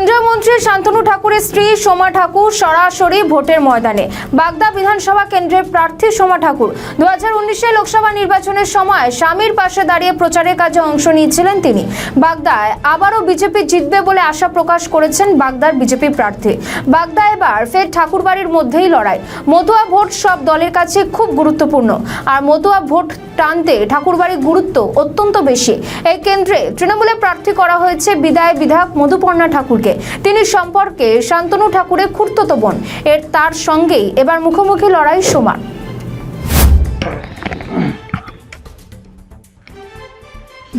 কেন্দ্রীয় মন্ত্রী শান্তনু ঠাকুরের স্ত্রী সোমা ঠাকুর সরাসরি ভোটের ময়দানে। বাগদা বিধানসভা কেন্দ্রের প্রার্থী সোমা ঠাকুর 2019 লোকসভা নির্বাচনের সময় স্বামীর পাশে দাঁড়িয়ে প্রচারের কাজে অংশ নিয়েছিলেন তিনি। বাগদায় আবারও বিজেপি জিতবে বলে আশা প্রকাশ করেছেন বাগদার বিজেপি প্রার্থী। বাগদা এবার ফের ঠাকুরবাড়ির মধ্যেই লড়াই। মতুয়া ভোট সব দলের কাছে খুব গুরুত্বপূর্ণ, আর মতুয়া ভোট টানতে ঠাকুরবাড়ির গুরুত্ব অত্যন্ত বেশি। এই কেন্দ্রে তৃণমূলে প্রার্থী করা হয়েছে বিধায়ক মধুপর্ণা ঠাকুরকে। তিনি সম্পর্কে শান্তনু ঠাকুরের খুড়তুতো বোন। তার সঙ্গেই এবার মুখোমুখি লড়াই সোমার।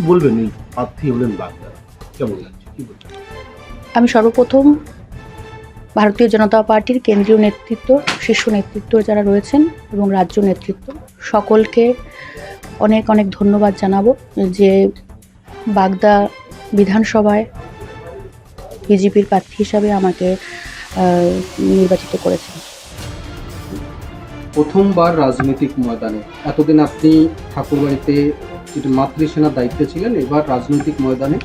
বলবেন এই প্রার্থী হলেন বাগদা, কেমন লাগছে, কি বলবেন? আমি সর্বপ্রথম ভারতীয় জনতা পার্টির কেন্দ্রীয় নেতৃত্ব, শীর্ষ নেতৃত্ব যারা রয়েছেন এবং রাজ্য নেতৃত্ব সকলকে অনেক অনেক ধন্যবাদ জানাবো যে বাগদা বিধানসভায় বিজেপির প্রার্থী হিসাবে আমাকে নির্বাচিত করেছেন। প্রথমবার রাজনৈতিক ময়দানে, এতদিন আপনি ঠাকুরবাড়িতে যেটা মাতৃসেনার দায়িত্বে ছিলেন, এবার রাজনৈতিক ময়দানে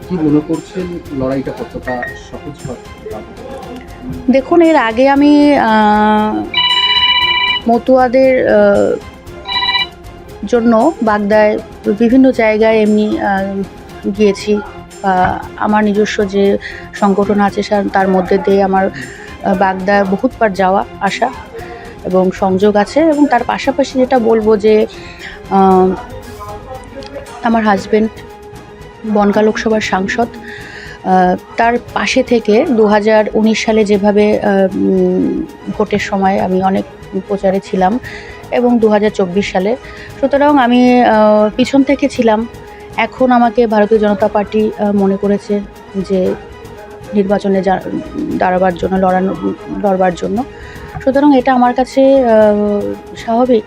কি মনে করছেন, লড়াইটা কতটা সহজ হবে? দেখুন, এর আগে আমি মতুয়াদের জন্য বাগদায় বিভিন্ন জায়গায় এমনি গিয়েছি। আমার নিজস্ব যে সংগঠন আছে তার মধ্যে দিয়ে আমার বাগদায় বহুতবার যাওয়া আসা এবং সংযোগ আছে। এবং তার পাশাপাশি যেটা বলবো যে আমার হাজব্যান্ড বনগাঁ লোকসভার সাংসদ, তার পাশে থেকে 2019 সালে যেভাবে ভোটের সময় আমি অনেক প্রচারে ছিলাম এবং 2024 সালে, সুতরাং আমি পিছন থেকে ছিলাম। এখন আমাকে ভারতীয় জনতা পার্টি মনে করেছে যে নির্বাচনে লড়বার জন্য, সুতরাং এটা আমার কাছে স্বাভাবিক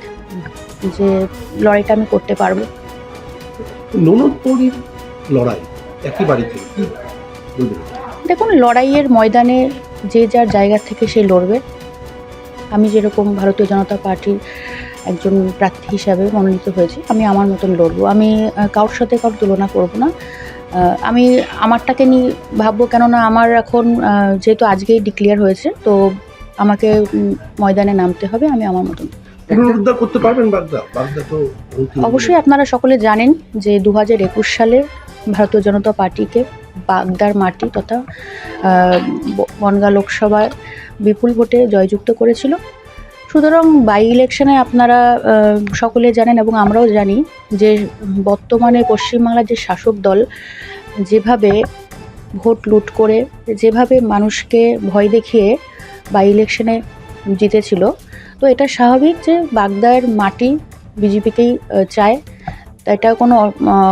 যে লড়াইটা আমি করতে পারবো। ননদপরির লড়াই একই বাড়িতে, কি বলবেন? দেখুন, লড়াইয়ের ময়দানে যে যার জায়গা থেকে সে লড়বে। আমি যেরকম ভারতীয় জনতা পার্টির একজন প্রার্থী হিসাবে মনোনীত হয়েছি, আমি আমার মতন লড়বো। আমি কারোর সাথে কারোর তুলনা করব না। আমি আমারটাকে নিয়ে ভাববো, কেননা আমার এখন যেহেতু আজকেই ডিক্লেয়ার হয়েছে, তো আমাকে ময়দানে নামতে হবে। আমি আমার মতন পুনরুদ্ধার করতে পারবেন বাগদা? বাগদা তো অবশ্যই আপনারা সকলে জানেন যে 2021 সালে ভারতীয় জনতা পার্টিকে বাগদার মাটি তথা বনগাঁ লোকসভায় বিপুল ভোটে জয়যুক্ত করেছিল। সুতরাং বাই ইলেকশনে আপনারা সকলে জানেন এবং আমরাও জানি যে বর্তমানে পশ্চিমবাংলার যে শাসক দল যেভাবে ভোট লুট করে, যেভাবে মানুষকে ভয় দেখিয়ে বাই ইলেকশনে জিতেছিল, তো এটা স্বাভাবিক যে বাগদার মাটি বিজেপিকেই চায়। এটা কোনো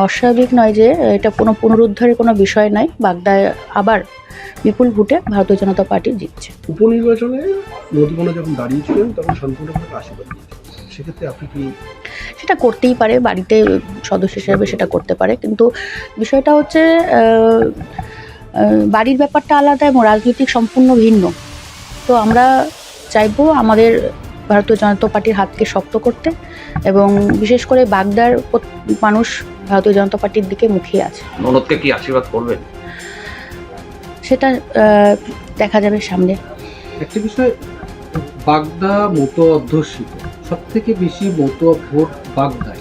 অস্বাভাবিক নয় যে এটা কোনো পুনরুদ্ধারের কোনো বিষয় নয়। বাগদায় আবার বিপুল ভোটে ভারতীয় জনতা পার্টি জিতছে। উপনির্বাচনে মধুপর্ণা যখন দাঁড়িয়েছিলেন তখন শান্তনু ঠাকুরকে আশীর্বাদ দিয়েছিলেন, সেক্ষেত্রে আপনি কি? সেটা করতেই পারে, বাড়িতে সদস্য হিসেবে সেটা করতে পারে, কিন্তু বিষয়টা হচ্ছে বাড়ির ব্যাপারটা আলাদা এবং রাজনৈতিক সম্পূর্ণ ভিন্ন। তো আমরা চাইবো আমাদের ভারতীয় জনতা পার্টির হাতকে শক্ত করতে, এবং বিশেষ করে বাগদার মানুষ ভারতীয় জনতা পার্টির দিকে মুখিয়ে আছে। ননদকে কি আশীর্বাদ করবেন? সেটা দেখা যাবে সামনে। একটি বিষয়, বাগদা মতুয়া অধ্যুষিত, সব থেকে বেশি মতুয়া ভোট বাগদায়।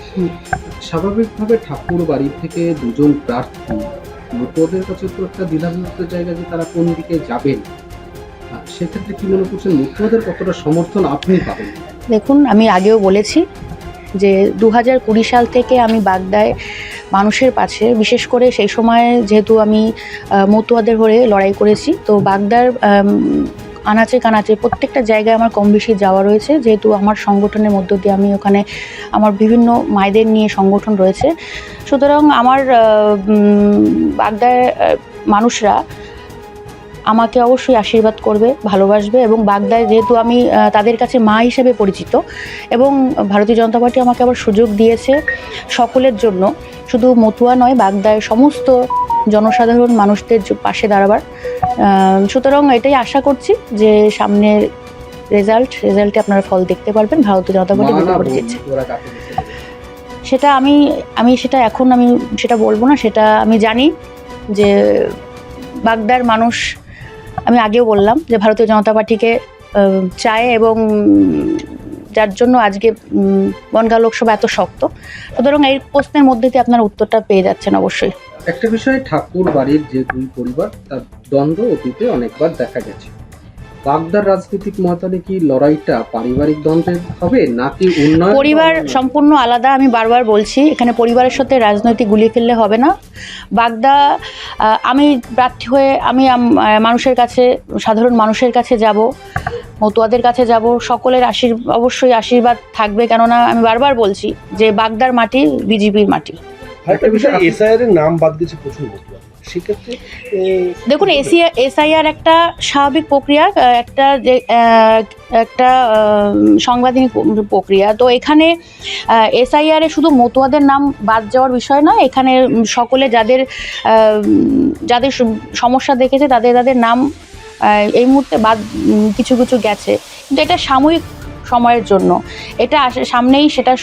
স্বাভাবিকভাবে ঠাকুর বাড়ি থেকে দুজন প্রার্থী, মতুয়াদের কাছে তো একটা দ্বিধাবিভক্ত জায়গা যে তারা কোন দিকে যাবেন। সেক্ষেত্রে কি মনে করছেন, মতুয়াদের কতটা সমর্থন আপনি পাবেন? দেখুন, আমি আগেও বলেছি যে 2020 সাল থেকে আমি বাগদায় মানুষের পাশে, বিশেষ করে সেই সময় যেহেতু আমি মতুয়াদের হয়ে লড়াই করেছি, তো বাগদার আনাচে কানাচে প্রত্যেকটা জায়গায় আমার কম বেশি যাওয়া রয়েছে। যেহেতু আমার সংগঠনের মধ্য দিয়ে আমি ওখানে আমার বিভিন্ন মায়েদের নিয়ে সংগঠন রয়েছে, সুতরাং আমার বাগদায় মানুষরা আমাকে অবশ্যই আশীর্বাদ করবে, ভালোবাসবে। এবং বাগদায় যেহেতু আমি তাদের কাছে মা হিসেবে পরিচিত, এবং ভারতীয় জনতা পার্টি আমাকে আবার সুযোগ দিয়েছে সকলের জন্য, শুধু মতুয়া নয়, বাগদায় সমস্ত জনসাধারণ মানুষদের পাশে দাঁড়াবার। সুতরাং এটাই আশা করছি যে সামনের রেজাল্টে আপনারা ফল দেখতে পারবেন। ভারতীয় জনতা পার্টি জিতছে। সেটা আমি সেটা এখন আমি সেটা বলবো না। সেটা আমি জানি যে বাগদার মানুষ, আমি আগেও বললাম যে ভারতীয় জনতা পার্টিকে চায়, এবং যার জন্য আজকে বনগাঁ লোকসভা এত শক্ত। সুতরাং এই প্রশ্নের মধ্যে দিয়ে আপনার উত্তরটা পেয়ে যাচ্ছেন অবশ্যই। একটা বিষয়, ঠাকুর বাড়ির যে দুই পরিবার তার দ্বন্দ্ব অতীতে অনেকবার দেখা গেছে। বাগদার রাজনৈতিক ময়দানে কি লড়াইটা পারিবারিক দ্বন্দ্বের হবে নাকি উন্নয়ন? পরিবার সম্পূর্ণ আলাদা, আমি বারবার বলছি, এখানে পরিবারের সাথে রাজনৈতিক গুলিয়ে ফেললে হবে না। বাগদা, আমি প্রার্থী হয়ে আমি মানুষের কাছে, সাধারণ মানুষের কাছে যাব, মতুয়াদের কাছে যাব, সকলের অবশ্যই আশীর্বাদ থাকবে, কেননা আমি বারবার বলছি যে বাগদার মাটি বিজেপির মাটি। একটা বিষয়, এসআইআর এর নাম বাদ দিয়েছে প্রচুর মতুয়া, সেক্ষেত্রে দেখুন, এসআইআর একটা স্বাভাবিক প্রক্রিয়া, একটা সাংবিধানিক প্রক্রিয়া। তো এখানে এসআইআর এ শুধু মতুয়াদের নাম বাদ যাওয়ার বিষয় নয়, এখানে সকলে যাদের সমস্যা দেখেছে তাদের নাম এই মুহূর্তে বাদ কিছু গেছে, কিন্তু এটা সাময়িক সময়ের জন্য। এটা সামনেই সেটা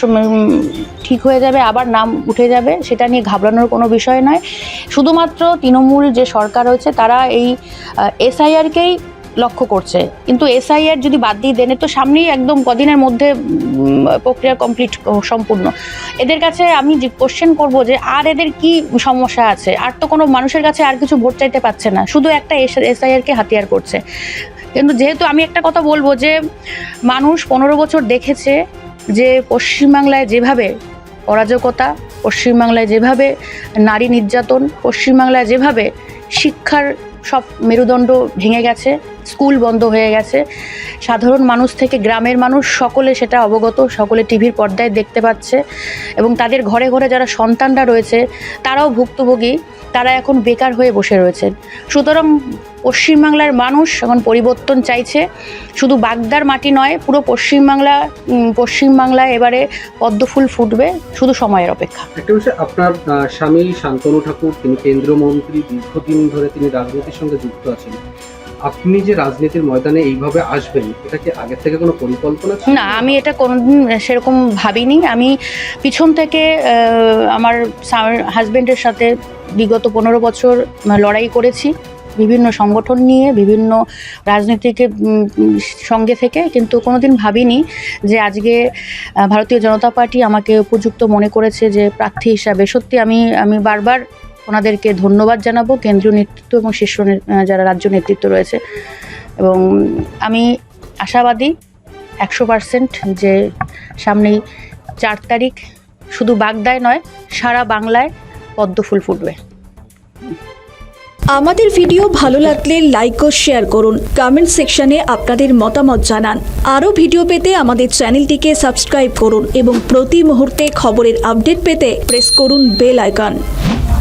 ঠিক হয়ে যাবে, আবার নাম উঠে যাবে, সেটা নিয়ে ঘাবড়ানোর কোনো বিষয় নয়। শুধুমাত্র তৃণমূল যে সরকার রয়েছে তারা এই এসআইআরকেই লক্ষ্য করছে, কিন্তু এসআইআর যদি বাদ দিয়ে দেন তো সামনেই একদম কদিনের মধ্যে প্রক্রিয়া কমপ্লিট সম্পূর্ণ। এদের কাছে আমি কোশ্চেন করব যে আর এদের কি সমস্যা আছে? আর তো কোনো মানুষের কাছে আর কিছু ভোট চাইতে পারছে না, শুধু একটা এসআইআরকে হাতিয়ার করছে। কিন্তু যেহেতু আমি একটা কথা বলবো যে মানুষ 15 বছর দেখেছে যে পশ্চিমবাংলায় যেভাবে অরাজকতা, পশ্চিমবাংলায় যেভাবে নারী নির্যাতন, পশ্চিমবাংলায় যেভাবে শিক্ষার সব মেরুদণ্ড ভেঙে গেছে, স্কুল বন্ধ হয়ে গেছে, সাধারণ মানুষ থেকে গ্রামের মানুষ সকলে সেটা অবগত, সকলে টিভির পর্দায় দেখতে পাচ্ছে, এবং তাদের ঘরে ঘরে যারা সন্তানরা রয়েছে তারাও ভুক্তভোগী, তারা এখন বেকার হয়ে বসে রয়েছেন। সুতরাং পশ্চিমবাংলার মানুষ এখন পরিবর্তন চাইছে। শুধু বাগদার মাটি নয়, পুরো পশ্চিমবাংলায় এবারে পদ্মফুল ফুটবে, শুধু সময়ের অপেক্ষা। একটা বিষয়, আপনার স্বামী শান্তনু ঠাকুর, তিনি কেন্দ্রীয় মন্ত্রী, দীর্ঘদিন ধরে তিনি রাজনীতির সঙ্গে যুক্ত আছেন। আপনি যে রাজনীতির ময়দানে এইভাবে আসবেন, এটা কি আগের থেকে কোনো পরিকল্পনা ছিল? না, আমি এটা কোনোদিন সেরকম ভাবিনি। আমি পিছন থেকে আমার হাজবেন্ডের সাথে বিগত 15 বছর লড়াই করেছি, বিভিন্ন সংগঠন নিয়ে, বিভিন্ন রাজনীতিকের সঙ্গে থেকে, কিন্তু কোনোদিন ভাবিনি যে আজকে ভারতীয় জনতা পার্টি আমাকে উপযুক্ত মনে করেছে যে প্রার্থী হিসাবে। সত্যি আমি বারবার ওনাদেরকে ধন্যবাদ জানাবো, কেন্দ্রীয় নেতৃত্ব এবং শীর্ষ যারা রাজ্য নেতৃত্ব রয়েছে, এবং আমি আশাবাদী 100% যে সামনেই 4 তারিখ শুধু বাগদায় নয়, সারা বাংলায় পদ্মফুল ফুটবে। আমাদের ভিডিও ভালো লাগলে লাইক ও শেয়ার করুন, কমেন্ট সেকশনে আপনাদের মতামত জানান। আরও ভিডিও পেতে আমাদের চ্যানেলটিকে সাবস্ক্রাইব করুন এবং প্রতি মুহূর্তে খবরের আপডেট পেতে প্রেস করুন বেল আইকন।